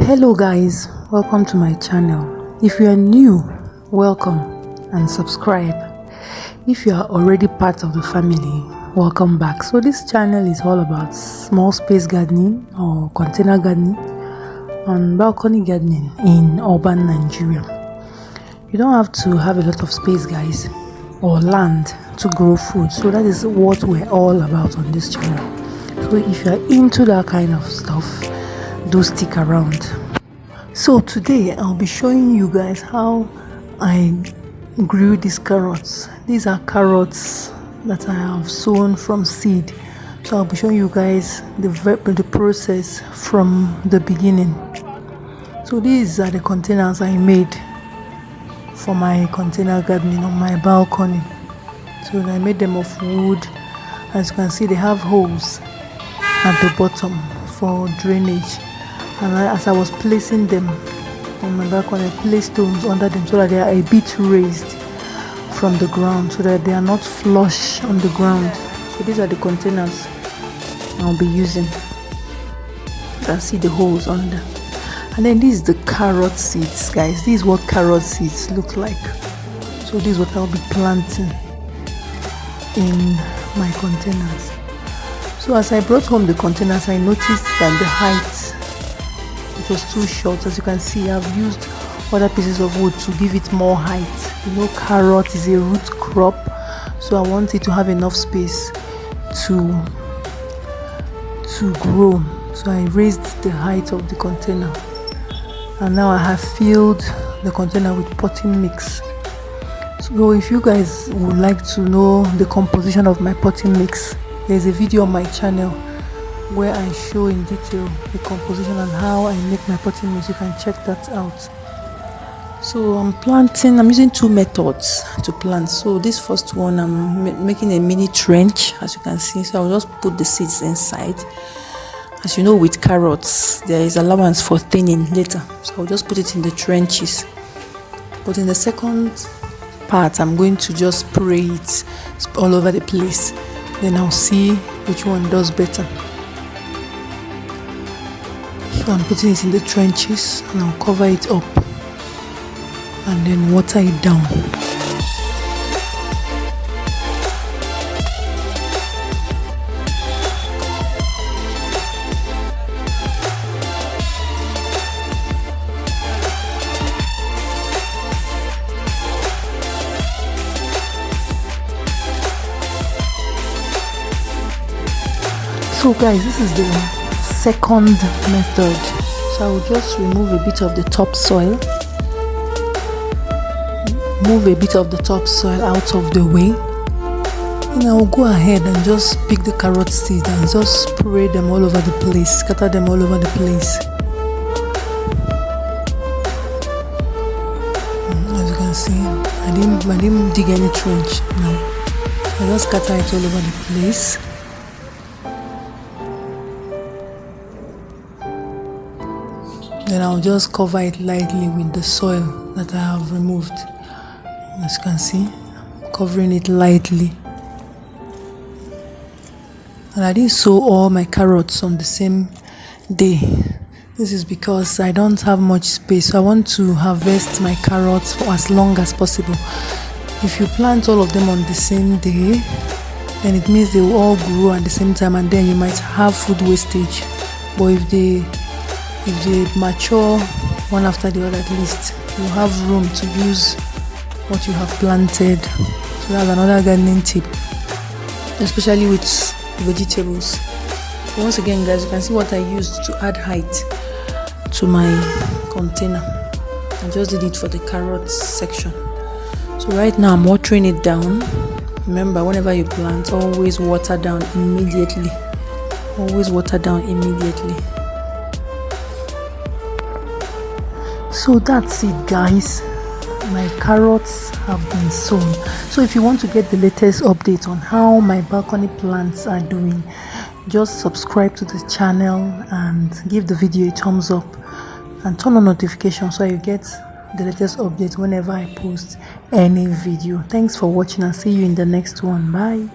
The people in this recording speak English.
Hello guys, welcome to my channel. If you are new, welcome and subscribe. If you are already part of the family, welcome back. So this channel is all about small space gardening or container gardening and balcony gardening in urban Nigeria. You don't have to have a lot of space, guys, or land to grow food. So that is what we're all about on this channel. So if you're into that kind of stuff, do stick around. So today I'll be showing you guys how I grew these carrots. These are carrots that I have sown from seed. So I'll be showing you guys the process from the beginning. So these are the containers I made for my container gardening on my balcony. So I made them of wood. As you can see, they have holes at the bottom for drainage. And as I was placing them on my balcony, I placed stones under them so that they are a bit raised from the ground, so that they are not flush on the ground. So these are the containers I'll be using. You can see the holes under. And then this is the carrot seeds, guys. This is what carrot seeds look like. So this is what I'll be planting in my containers. So as I brought home the containers, I noticed that the height, it was too short. As you can see, I've used other pieces of wood to give it more height. You know, carrot is a root crop, so I want it to have enough space to grow. So I raised the height of the container, and now I have filled the container with potting mix. So if you guys would like to know the composition of my potting mix, there's a video on my channel where I show in detail the composition and how I make my potting mix. You can check that out. So I'm using two methods to plant. So this first one, I'm making a mini trench, as you can see. So I'll just put the seeds inside. As you know, with carrots there is allowance for thinning later, so I'll just put it in the trenches. But in the second part, I'm going to just spray it all over the place. Then I'll see which one does better. So I'm putting it in the trenches and I'll cover it up and then water it down. So guys, this is the second method. So I will just remove a bit of the topsoil, move a bit of the topsoil out of the way, and I will go ahead and just pick the carrot seeds and just spray them all over the place, scatter them all over the place. As you can see, I didn't dig any trench now. I just scatter it all over the place. Then I'll just cover it lightly with the soil that I have removed. As you can see, covering it lightly. And I didn't sow all my carrots on the same day. This is because I don't have much space, so I want to harvest my carrots for as long as possible. If you plant all of them on the same day, then it means they will all grow at the same time, and then you might have food wastage. But if they mature one after the other, at least you have room to use what you have planted. So that's another gardening tip, especially with vegetables. So once again, guys, you can see what I used to add height to my container. I just did it for the carrots section. So right now I'm watering it down. Remember, whenever you plant, always water down immediately. Always water down immediately. So that's it, guys. My carrots have been sown. So if you want to get the latest update on how my balcony plants are doing, just subscribe to the channel and give the video a thumbs up and turn on notifications so you get the latest update whenever I post any video. Thanks for watching and see you in the next one. Bye.